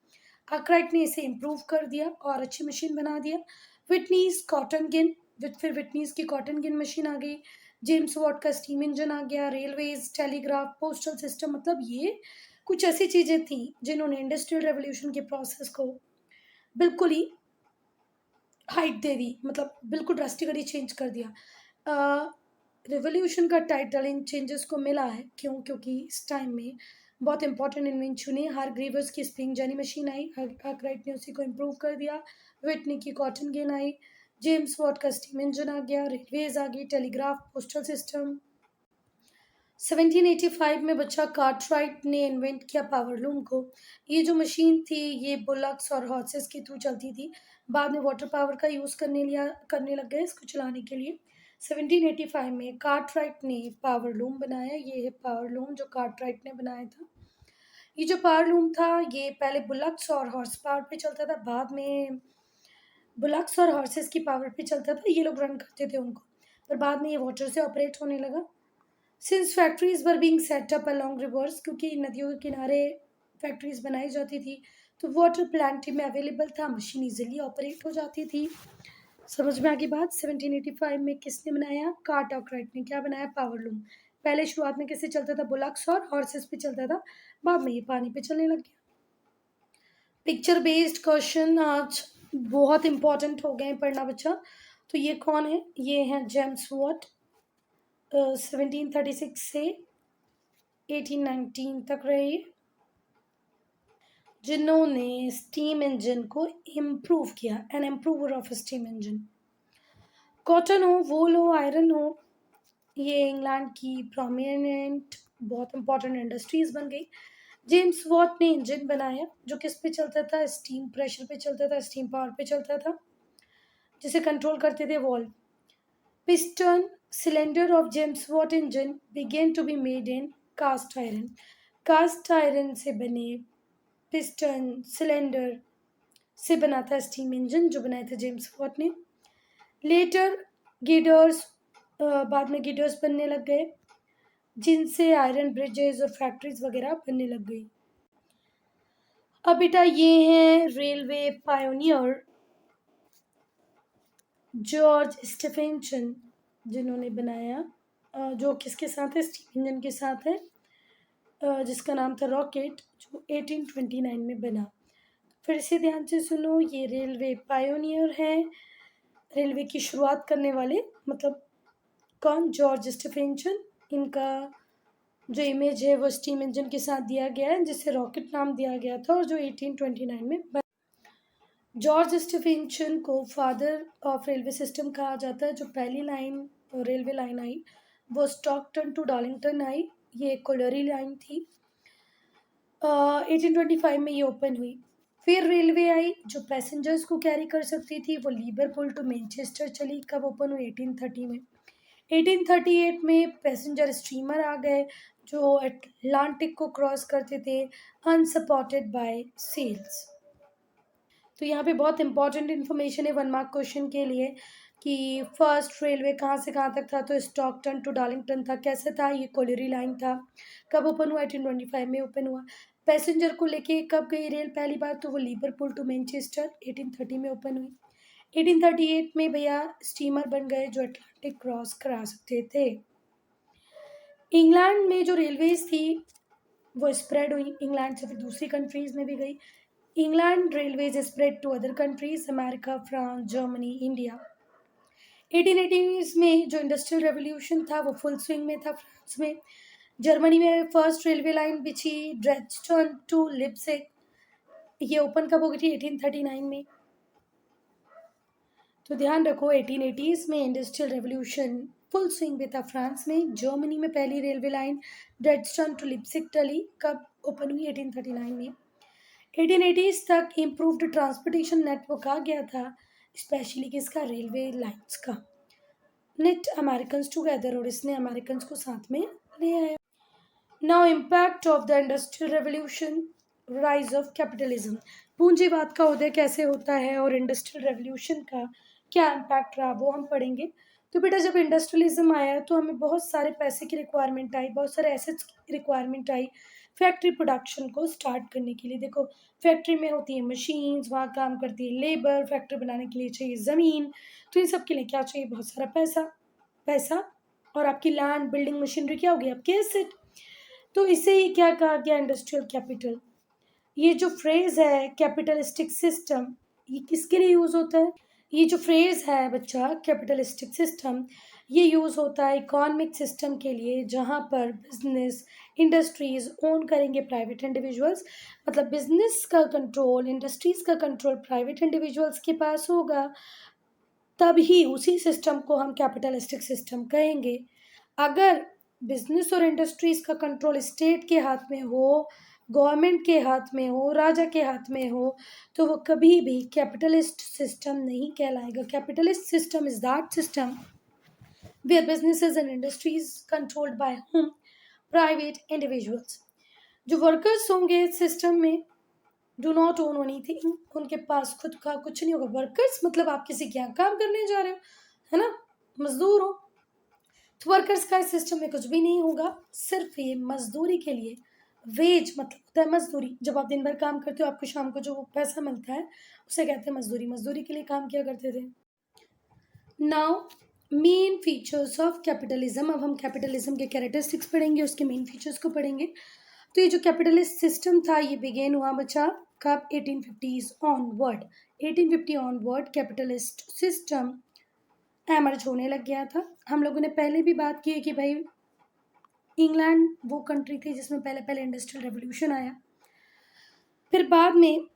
आर्कराइट ने इसे इम्प्रूव कर दिया और अच्छी मशीन बना दिया। विटनीज कॉटन गिन, फिर विटनीज की कॉटन गिन मशीन आ गई। जेम्स वॉट का स्टीम इंजन आ गया। रेलवेज, टेलीग्राफ, पोस्टल सिस्टम, मतलब ये कुछ ऐसी चीज़ें थी जिन्होंने इंडस्ट्रियल रेवोल्यूशन के प्रोसेस को बिल्कुल ही हाइट दे दी, मतलब बिल्कुल ड्रास्टिकली चेंज कर दिया। रिवोल्यूशन का टाइटल इन चेंजेस को मिला है क्यों? क्योंकि इस टाइम में बहुत इंपॉर्टेंट इन्वेंशन है। हारग्रीवर्स की स्प्रिंग जेनी मशीन आई, आर्कराइट ने उसी को इम्प्रूव कर दिया। विटनी की कॉटन गिन आई, जेम्स वॉट का स्टीम इंजन आ गया, रेलवेज आ गई, टेलीग्राफ, पोस्टल सिस्टम। 1785 में बच्चा कार्टराइट ने इन्वेंट किया पावरलूम को। ये जो मशीन थी ये बुलक्स और हॉर्सेस के थ्रू चलती थी, बाद में वाटर पावर का यूज़ करने लग गए इसको चलाने के लिए। 1785 में कार्टराइट ने पावरलूम बनाया। ये है पावरलूम जो कार्टराइट ने बनाया था। ये जो पावरलूम था ये पहले बुलक्स और हॉर्स पावर पे चलता था, बाद में बुलक्स और हॉर्सेस की पावर पे चलता था, ये लोग रन करते थे उनको, पर बाद में ये वाटर से ऑपरेट होने लगा। Since factories were being set up along reverse, क्योंकि नदियों के किनारे फैक्ट्रीज बनाई जाती थी तो वाटर प्लांट में अवेलेबल था, मशीन इजीली ऑपरेट हो जाती थी। समझ में आ गई बात? 1785 में किसने बनाया? कार्ट आर्कराइट ने। क्या बनाया? पावरलूम। पहले शुरुआत में किससे चलता था? बुलक्स और हॉर्सेस पे चलता था, बाद में ये पानी पे चलने लग गया। पिक्चर बेस्ड क्वेश्चन आज बहुत इंपॉर्टेंट हो गए हैं पढ़ना बच्चा। तो ये कौन है? ये हैं जेम्स वॉट, 1736 से 1819 तक रहे, जिन्होंने स्टीम इंजन को इम्प्रूव किया, an improver of steam engine. Cotton हो, वूल हो, आयरन हो, ये इंग्लैंड की प्रोमिनेंट बहुत इंपॉर्टेंट इंडस्ट्रीज बन गई। जेम्स वॉट ने इंजन बनाया जो किस पे चलता था? स्टीम प्रेशर पे चलता था, स्टीम पावर पे चलता था, जिसे कंट्रोल करते थे valve. Piston cylinder of James Watt engine begin to be made in cast iron. Cast iron से बने पिस्टन सिलेंडर से बना था स्टीम इंजन जो बनाए थे जेम्स वॉट ने। लेटर गिडर्स, बाद में गिडर्स बनने लग गए, जिनसे आयरन ब्रिजेस और फैक्ट्रीज वगैरह बनने लग गई। अब बेटा ये हैं रेलवे पायोनियर जॉर्ज स्टेफेंसन, जिन्होंने बनाया, जो किसके साथ है? स्टीम इंजन के साथ है, जिसका नाम था रॉकेट, जो 1829 में बना। फिर से ध्यान से सुनो, ये रेलवे पायोनियर है, रेलवे की शुरुआत करने वाले, मतलब कौन? George Stephenson. इनका जो इमेज है वो स्टीम इंजन के साथ दिया गया है, जिसे रॉकेट नाम दिया गया था, और जो 1829 में बना। जॉर्ज स्टेफेंसन को फादर ऑफ रेलवे सिस्टम कहा जाता है। जो पहली लाइन रेलवे लाइन आई वो स्टॉकटन टू डॉलिंगटन आई, ये एक कोलरी लाइन थी। 1825 में ये ओपन हुई। फिर रेलवे आई जो पैसेंजर्स को कैरी कर सकती थी, वो लिवरपूल टू मैनचेस्टर चली। कब ओपन हुई? 1830 में। 1838 में पैसेंजर स्टीमर आ गए जो अटलांटिक को क्रॉस करते थे अनसपोर्टेड बाय सेल्स। तो यहाँ पे बहुत इंपॉर्टेंट इन्फॉर्मेशन है 1 मार्क क्वेश्चन के लिए कि फर्स्ट रेलवे कहाँ से कहाँ तक था? तो स्टॉकटन टू डार्लिंगटन था। कैसे था? ये कोलरी लाइन था। कब ओपन हुआ? 1825 में ओपन हुआ। पैसेंजर को लेके कब गई रेल पहली बार? तो वो लिवरपूल टू मैनचेस्टर 1830 में ओपन हुई। 1838 में भैया स्टीमर बन गए जो अटलांटिक क्रॉस करा सकते थे। इंग्लैंड में जो रेलवेज थी वो स्प्रेड हुई, इंग्लैंड से फिर दूसरी कंट्रीज में भी गई। England railways spread to other countries, America, France, Germany, India. 1880s में जो इंडस्ट्रियल रेवोल्यूशन था वो फुल स्विंग में था फ्रांस में। जर्मनी में फर्स्ट रेलवे लाइन बिछी ड्रेज्डन टू लिप्जिग, ये ओपन कब हो गई थी? 1839 में। तो ध्यान रखो 1880s में इंडस्ट्रियल रेवोल्यूशन फुल स्विंग में था फ्रांस में। जर्मनी में पहली रेलवे लाइन ड्रेज्डन टू लिप्जिग टली, कब ओपन हुई? 1839 में। 1880s तक इम्प्रूव्ड ट्रांसपोर्टेशन नेटवर्क आ गया था, स्पेशली किसका? रेलवे लाइंस का। नेट अमेरिकन टुगेदर, और इसने अमेरिकन को साथ में ले आया। Now impact of the industrial revolution, rise of capitalism. पूंजीवाद का उदय कैसे होता है और इंडस्ट्रियल रेवोल्यूशन का क्या इम्पैक्ट रहा वो हम पढ़ेंगे। तो बेटा जब इंडस्ट्रियलिज्म आया तो हमें बहुत सारे पैसे की रिक्वायरमेंट आई, बहुत सारे एसेट्स की रिक्वायरमेंट आई फैक्ट्री प्रोडक्शन को स्टार्ट करने के लिए। देखो फैक्ट्री में होती है मशीन्स, वहाँ काम करती है लेबर, फैक्ट्री बनाने के लिए चाहिए ज़मीन, तो इन सब के लिए क्या चाहिए? बहुत सारा पैसा। पैसा और आपकी लैंड, बिल्डिंग, मशीनरी क्या होगी? आपके एसेट। तो इसे ही क्या कहा गया? Industrial capital. ये जो फ्रेज है कैपिटलिस्टिक सिस्टम, ये किसके लिए यूज़ होता है? ये जो फ्रेज है बच्चा कैपिटलिस्टिक सिस्टम, ये यूज़ होता है इकोनॉमिक सिस्टम के लिए जहाँ पर बिजनेस इंडस्ट्रीज ओन करेंगे प्राइवेट इंडिविजुअल्स। मतलब बिजनेस का कंट्रोल, इंडस्ट्रीज का कंट्रोल प्राइवेट इंडिविजुअल्स के पास होगा, तभी उसी सिस्टम को हम कैपिटलिस्टिक सिस्टम कहेंगे। अगर बिजनेस और इंडस्ट्रीज का कंट्रोल स्टेट के हाथ में हो, गवर्नमेंट के हाथ में हो, राजा के हाथ में हो, तो वो कभी भी कैपिटलिस्ट सिस्टम नहीं कहलाएगा। Capitalist system is that system where businesses and industries controlled by whom? Private individuals। जो वर्कर्स होंगे इस सिस्टम में डू नॉट ओन एनीथिंग, उनके पास खुद का कुछ नहीं होगा। वर्कर्स मतलब आप किसी के यहाँ काम करने जा रहे हो, है ना, मजदूर हो, तो वर्कर्स का इस सिस्टम में कुछ भी नहीं होगा। सिर्फ ये मजदूरी के लिए, वेज मतलब होता है मजदूरी। जब आप दिन भर काम करते हो आपको शाम को जो पैसा मिलता है उसे कहते हैं मजदूरी। मजदूरी के लिए काम किया करते थे। Now main features of capitalism. अब हम कैपिटलिज्म के कैरेक्टरिस्टिक्स पढ़ेंगे, उसके मेन फीचर्स को पढ़ेंगे। तो ये जो कैपिटलिस्ट सिस्टम था ये बिगेन हुआ बच्चा कब? 1850s onward. 1850 onward capitalist system emerge होने लग गया था। हम लोगों ने पहले भी बात की है कि भाई इंग्लैंड वो कंट्री थी जिसमें पहले पहले इंडस्ट्रियल रेवोल्यूशन आया, फिर बाद में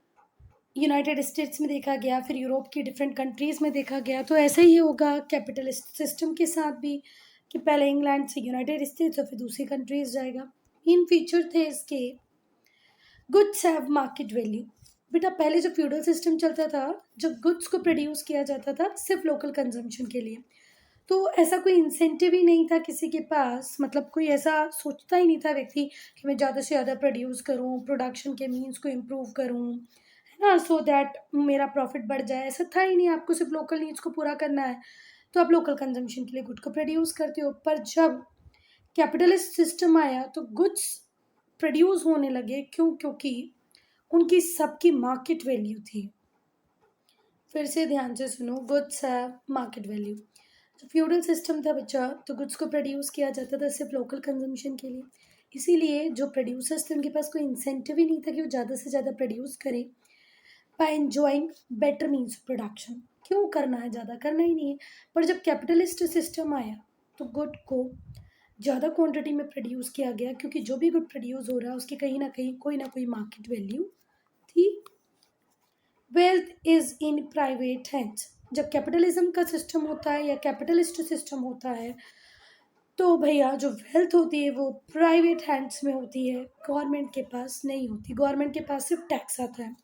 यूनाइटेड स्टेट्स में देखा गया, फिर यूरोप की डिफरेंट कंट्रीज़ में देखा गया। तो ऐसा ही होगा कैपिटलिस्ट सिस्टम के साथ भी कि पहले इंग्लैंड से यूनाइटेड स्टेट्स और फिर दूसरी कंट्रीज जाएगा। इन फीचर थे इसके, गुड्स हैव मार्केट वैल्यू। बेटा पहले जो फ्यूडल सिस्टम चलता था, जब गुड्स को प्रोड्यूस किया जाता था सिर्फ लोकल कंजम्पशन के लिए, तो ऐसा कोई इंसेंटिव ही नहीं था किसी के पास, मतलब कोई ऐसा सोचता ही नहीं था व्यक्ति कि मैं ज़्यादा से ज़्यादा प्रोड्यूस करूँ, प्रोडक्शन के मीन्स को इम्प्रूव करूँ, है ना, सो दैट मेरा प्रॉफिट बढ़ जाए। ऐसा था ही नहीं, आपको सिर्फ लोकल नीड्स को पूरा करना है तो आप लोकल कंजम्पशन के लिए गुड को प्रोड्यूस करते हो। पर जब कैपिटलिस्ट सिस्टम आया तो गुड्स प्रोड्यूस होने लगे, क्यों? क्योंकि उनकी सबकी मार्केट वैल्यू थी। फिर से ध्यान से सुनो, गुड्स हैव मार्केट वैल्यू। जो फ्यूडल सिस्टम था बच्चा, तो गुड्स को प्रोड्यूस किया जाता था सिर्फ लोकल कंजम्पशन के लिए, इसीलिए जो प्रोड्यूसर्स थे उनके पास कोई इंसेंटिव ही नहीं था कि वो ज़्यादा से ज़्यादा प्रोड्यूस करें by enjoying better means of production. क्यों करना है? ज़्यादा करना ही नहीं है। पर जब कैपिटलिस्ट सिस्टम आया तो गुड को ज़्यादा क्वांटिटी में प्रोड्यूस किया गया, क्योंकि जो भी गुड प्रोड्यूस हो रहा है उसकी कहीं ना कोई मार्केट वैल्यू थी। Wealth is in private hands. जब कैपिटलिज्म का सिस्टम होता है या कैपिटलिस्ट सिस्टम होता है तो भैया जो वेल्थ होती है वो प्राइवेट हैंड्स में होती है, गवर्नमेंट के पास नहीं होती। गवर्नमेंट के पास सिर्फ टैक्स आता है।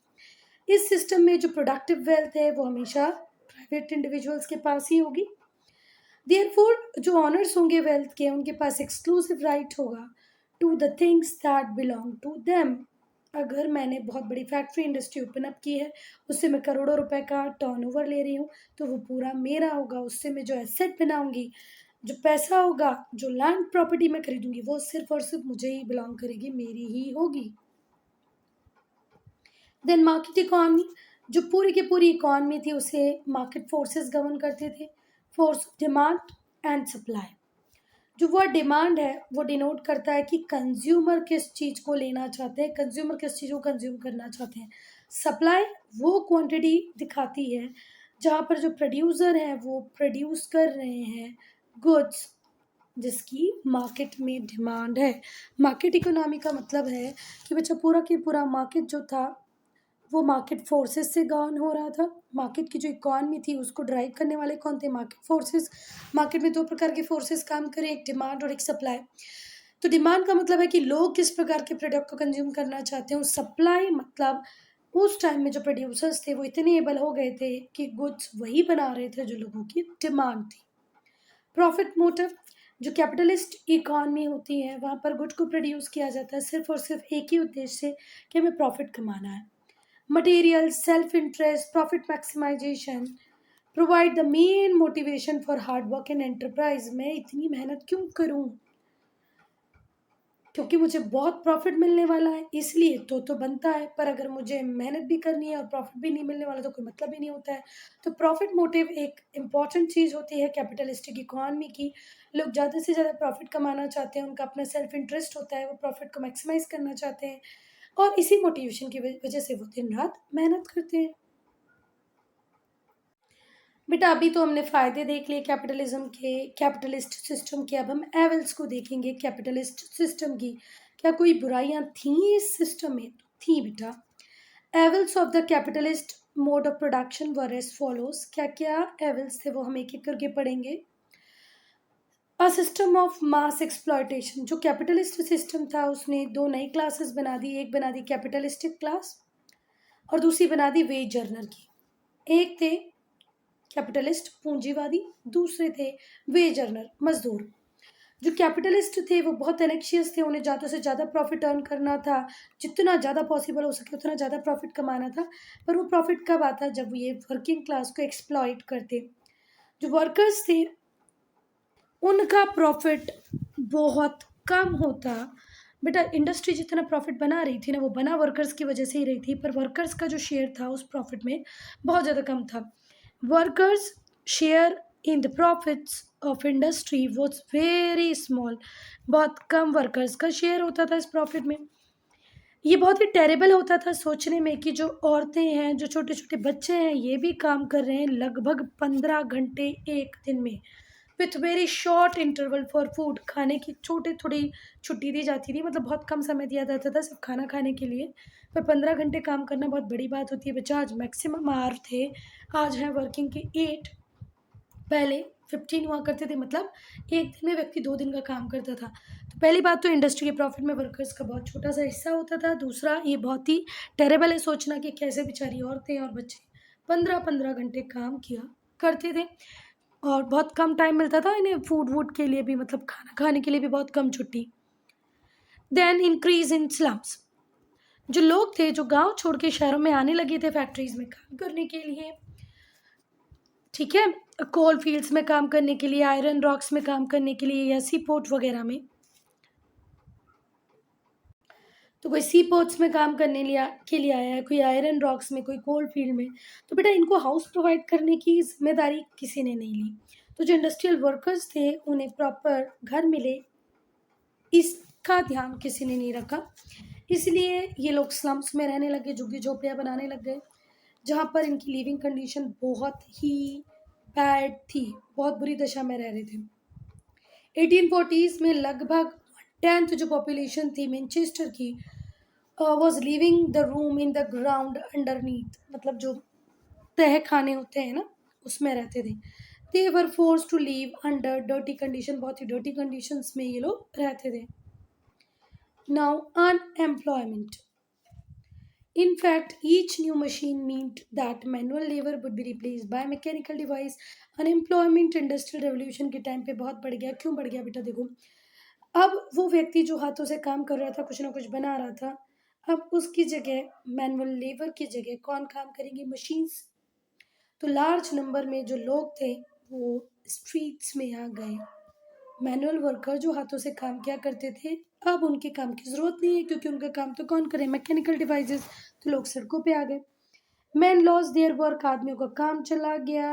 इस सिस्टम में जो प्रोडक्टिव वेल्थ है वो हमेशा प्राइवेट इंडिविजुअल्स के पास ही होगी। देयरफॉर जो ऑनर्स होंगे वेल्थ के, उनके पास एक्सक्लूसिव राइट होगा to the things that belong to them. अगर मैंने बहुत बड़ी फैक्ट्री इंडस्ट्री ओपन अप की है, उससे मैं करोड़ों रुपए का टर्नओवर ले रही हूँ, तो वो पूरा मेरा होगा। उससे मैं जो एसेट बनाऊंगी, जो पैसा होगा, जो लैंड प्रॉपर्टी मैं खरीदूंगी, वो सिर्फ और सिर्फ मुझे ही बिलोंग करेगी, मेरी ही होगी। देन मार्केट इकॉनमी, जो पूरी की पूरी इकॉनमी थी उसे मार्केट फोर्सेस गवर्न करते थे। Force demand and supply. जो वर्ड डिमांड है वो डिनोट करता है कि कंज्यूमर किस चीज़ को लेना चाहते हैं, कंज्यूमर किस चीज़ को कंज्यूम करना चाहते हैं। सप्लाई वो क्वांटिटी दिखाती है जहाँ पर जो प्रोड्यूसर है वो प्रोड्यूस कर रहे हैं गुड्स जिसकी मार्केट में डिमांड है। मार्केट इकोनॉमी का मतलब है कि बच्चा पूरा की पूरा मार्केट जो था वो मार्केट फोर्सेस से गवर्न हो रहा था। मार्केट की जो इकॉनमी थी उसको ड्राइव करने वाले कौन थे? Market forces. मार्केट में दो प्रकार के फोर्सेस काम करें, एक डिमांड और एक सप्लाई। तो डिमांड का मतलब है कि लोग किस प्रकार के प्रोडक्ट को कंज्यूम करना चाहते हैं, और सप्लाई मतलब उस टाइम में जो प्रोड्यूसर्स थे वो इतने एबल हो गए थे कि गुड्स वही बना रहे थे जो लोगों की डिमांड थी। प्रॉफिट मोटिव, जो कैपिटलिस्ट इकॉनमी होती है वहाँ पर गुड को प्रोड्यूस किया जाता है सिर्फ और सिर्फ एक ही उद्देश्य से कि हमें प्रॉफिट कमाना है। Material, self-interest, profit maximization provide the main motivation for hard work and enterprise। मैं इतनी मेहनत क्यों करूं? क्योंकि मुझे बहुत प्रॉफिट मिलने वाला है, इसलिए तो बनता है। पर अगर मुझे मेहनत भी करनी है और प्रॉफिट भी नहीं मिलने वाला तो कोई मतलब ही नहीं होता है। तो प्रॉफिट मोटिव एक इम्पॉर्टेंट चीज़ होती है कैपिटलिस्टिक इकॉनमी की। लोग ज़्यादा से ज़्यादा प्रॉफिट कमाना चाहते हैं, उनका अपना सेल्फ इंटरेस्ट होता है, वो प्रॉफिट को मैक्सिमाइज करना चाहते हैं, और इसी मोटिवेशन की वजह से वो दिन रात मेहनत करते हैं। बेटा अभी तो हमने फ़ायदे देख लिए कैपिटलिज्म के, कैपिटलिस्ट सिस्टम के। अब हम एविल्स को देखेंगे कैपिटलिस्ट सिस्टम की। क्या कोई बुराइयां थीं इस सिस्टम में? तो थी बेटा। Evils of the capitalist mode of production were as follows. क्या क्या एविल्स थे वो हम एक एक करके पढ़ेंगे। A system of mass exploitation, जो कैपिटलिस्ट सिस्टम था उसने दो नई क्लासेस बना दी। एक बना दी कैपिटलिस्टिक क्लास और दूसरी बना दी वेज अर्नर की। एक थे कैपिटलिस्ट पूंजीवादी, दूसरे थे वेज अर्नर मजदूर। जो कैपिटलिस्ट थे वो बहुत एनेक्शियस थे, उन्हें ज़्यादा से ज़्यादा प्रॉफिट अर्न करना था, जितना ज़्यादा पॉसिबल हो सके उतना ज़्यादा प्रॉफिट कमाना था। पर वो प्रॉफिट कब आता? जब ये वर्किंग क्लास को एक्सप्लॉइट करते। जो वर्कर्स थे उनका प्रॉफिट बहुत कम होता। बेटा इंडस्ट्री जितना प्रॉफिट बना रही थी ना वो बना वर्कर्स की वजह से ही रही थी, पर वर्कर्स का जो शेयर था उस प्रॉफिट में बहुत ज़्यादा कम था। Workers share in the profits of industry was very small. बहुत कम वर्कर्स का शेयर होता था इस प्रॉफिट में। ये बहुत ही टेरेबल होता था सोचने में कि जो औरतें हैं, जो छोटे-छोटे बच्चे हैं, ये भी काम कर रहे हैं लगभग 15 घंटे एक दिन में, with very short interval for food. खाने की छोटी थोड़ी छुट्टी दी जाती थी, मतलब बहुत कम समय दिया जाता था सिर्फ खाना खाने के लिए। पर 15 घंटे काम करना बहुत बड़ी बात होती है बच्चा। आज मैक्सिमम आवर थे, आज है वर्किंग के 8, पहले 15 हुआ करते थे, मतलब एक दिन में व्यक्ति 2 दिन का काम करता था। तो पहली बात तो इंडस्ट्री के प्रॉफिट में वर्कर्स का बहुत छोटा-सा हिस्सा होता था। दूसरा, ये बहुत ही टेरेबल है सोचना कि कैसे बेचारी औरतें और बच्चे 15-15 घंटे काम किया करते थे और बहुत कम टाइम मिलता था इन्हें फूड-वूड के लिए भी, मतलब खाना खाने के लिए भी बहुत कम छुट्टी। Then increase in slums. जो लोग थे, जो गाँव छोड़ के शहरों में आने लगे थे फैक्ट्रीज़ में काम करने के लिए, ठीक है? कोल फील्ड्स में काम करने के लिए, आयरन रॉक्स में काम करने के लिए या सी पोर्ट वगैरह में। तो कोई सी पोर्ट्स में काम करने के लिए आया है, कोई आयरन रॉक्स में, कोई कोल फील्ड में, तो बेटा इनको हाउस प्रोवाइड करने की ज़िम्मेदारी किसी ने नहीं ली। तो जो इंडस्ट्रियल वर्कर्स थे, उन्हें प्रॉपर घर मिले, इसका ध्यान किसी ने नहीं रखा। इसलिए ये लोग स्लम्स में रहने लगे, झुग्गी-झोपड़ियाँ बनाने लग गए, जहाँ पर इनकी लिविंग कंडीशन बहुत ही बैड थी, बहुत बुरी दशा में रह रहे थे। 1840s में लगभग 1/10 जो पॉपुलेशन थी मैनचेस्टर की was living the room in the ground underneath, मतलब जो तह खाने होते हैं ना, उसमें रहते थे। They were forced to live under dirty condition, बहुत ही डर्टी कंडीशंस में ये लोग रहते थे। Now unemployment. In fact, each new machine meant that manual labor would be replaced by mechanical device. Unemployment industrial revolution के टाइम पे बहुत बढ़ गया। क्यों बढ़ गया बेटा? देखो, अब वो व्यक्ति जो हाथों से काम कर रहा था, कुछ ना कुछ बना रहा था, अब उसकी जगह, मैनुअल लेबर की जगह कौन काम करेंगे? मशीन्स। तो लार्ज नंबर में जो लोग थे वो स्ट्रीट्स में आ गए। मैनुअल वर्कर जो हाथों से काम किया करते थे, अब उनके काम की ज़रूरत नहीं है, क्योंकि उनका काम तो कौन करे? Mechanical devices. तो लोग सड़कों पे आ गए। मैन लॉस देयर वर्क, आदमियों का काम चला गया।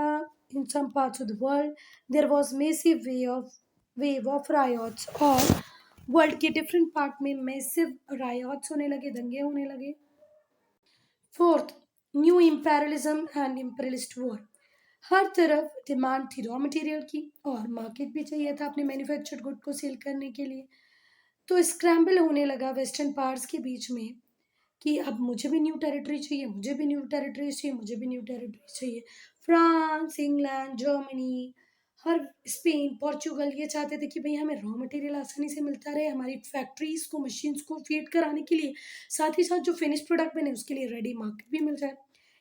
In some parts of the world there was massive wave of riots, और वर्ल्ड के डिफरेंट पार्ट में मैसिव रायोट्स होने लगे, दंगे होने लगे। Fourth, new imperialism and imperialist war. हर तरफ डिमांड थी रॉ मटेरियल की, और मार्केट भी चाहिए था अपने मैन्युफैक्चर्ड गुड को सेल करने के लिए। तो स्क्रैम्बल होने लगा वेस्टर्न पार्ट्स के बीच में कि अब मुझे भी न्यू टेरिटरी चाहिए, मुझे भी न्यू टेरिटरीज चाहिए, मुझे भी न्यू टेरिटरीज चाहिए। फ्रांस, इंग्लैंड, जर्मनी, हर स्पेन, पोर्चुगल ये चाहते थे कि भई हमें रॉ मटेरियल आसानी से मिलता रहे, हमारी फैक्ट्रीज़ को, मशीन्स को फीड कराने के लिए, साथ ही साथ जो फिनिश प्रोडक्ट बने उसके लिए रेडी मार्केट भी मिल जाए।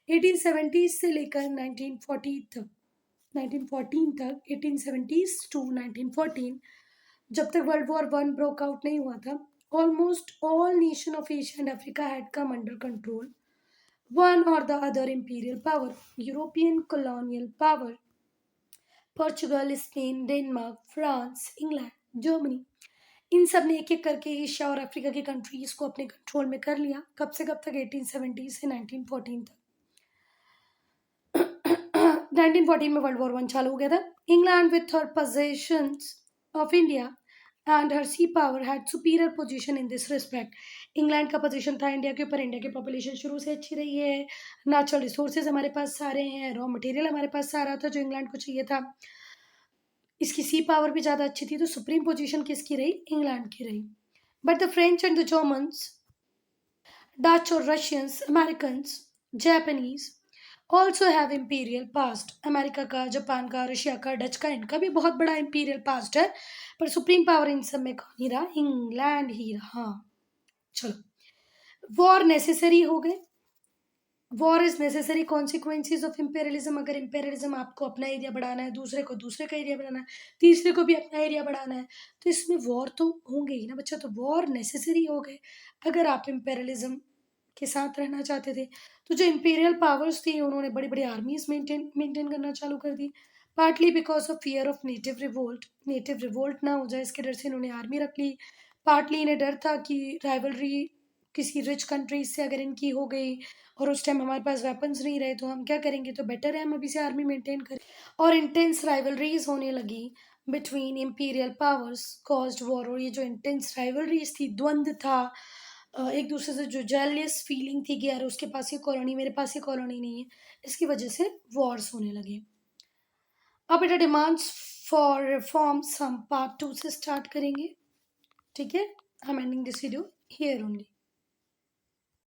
1870s से लेकर 1940 तक, 1914 तक, 1870s टू 1914, जब तक world war one broke out नहीं हुआ था, almost all nation of Asia and Africa had come under control one or the other imperial power, European colonial power, Portugal, Spain, Denmark, France, England, Germany, इन सब ने एक एक करके Asia और अफ्रीका की कंट्रीज को अपने कंट्रोल में कर लिया। कब से कब तक? 1870 से 1914 तक। 1914 में वर्ल्ड वॉर वन चालू हो गया था। England with her possessions of India and her sea power had superior position in this respect. England का पोजीशन था इंडिया के ऊपर, इंडिया की पॉपुलेशन शुरू से अच्छी रही है, नेचुरल रिसोर्सेज हमारे पास सारे हैं, रॉ मटेरियल हमारे पास सारा था जो इंग्लैंड को चाहिए था, इसकी सी पावर भी ज़्यादा अच्छी थी, तो सुप्रीम पोजीशन किसकी रही? इंग्लैंड की रही। But the French and the Germans, Dutch और Russians, Americans, Japanese also have imperial past. America का, जापान का, रशिया का, डच का, इनका भी बहुत बड़ा इम्पीरियल पास्ट है, पर सुप्रीम पावर इन सब में कौन ही रहा? इंग्लैंड ही रहा। चलो, वॉर नेसेसरी हो गए। War is necessary consequences of imperialism. अगर इम्पेरियलिज्म आपको अपना एरिया बढ़ाना है, दूसरे को दूसरे का एरिया बढ़ाना है, तीसरे को भी अपना एरिया बढ़ाना है, तो इसमें वॉर तो होंगे ही ना बच्चा। तो वॉर नेसेसरी हो गए अगर आप इम्पेरियलिज्म के साथ रहना चाहते थे। तो जो इम्पीरियल पावर्स थी उन्होंने बड़ी बड़ी आर्मीज मेंटेन करना चालू कर दी, partly because of fear of native revolt ना हो जाए इसके डर से इन्होंने आर्मी रख ली, पार्टली इन्हें डर था कि राइवलरी किसी रिच कंट्रीज से अगर इनकी हो गई और उस टाइम हमारे पास वेपन्स नहीं रहे तो हम क्या करेंगे, तो बेटर है हम अभी से आर्मी मेंटेन करें। और इंटेंस राइवलरीज होने लगी between imperial powers caused war. और ये जो इंटेंस राइवलरीज थी, द्वंद्व था, एक दूसरे से जो जेलियस फीलिंग थी कि यार उसके पास ये कॉलोनी, मेरे पास ये कॉलोनी नहीं है, इसकी वजह से वॉर्स होने लगे। अब बेटा डिमांड्स फॉर रिफॉर्म्स हम पार्ट 2 से स्टार्ट करेंगे, ठीक है। हम ending this video here only.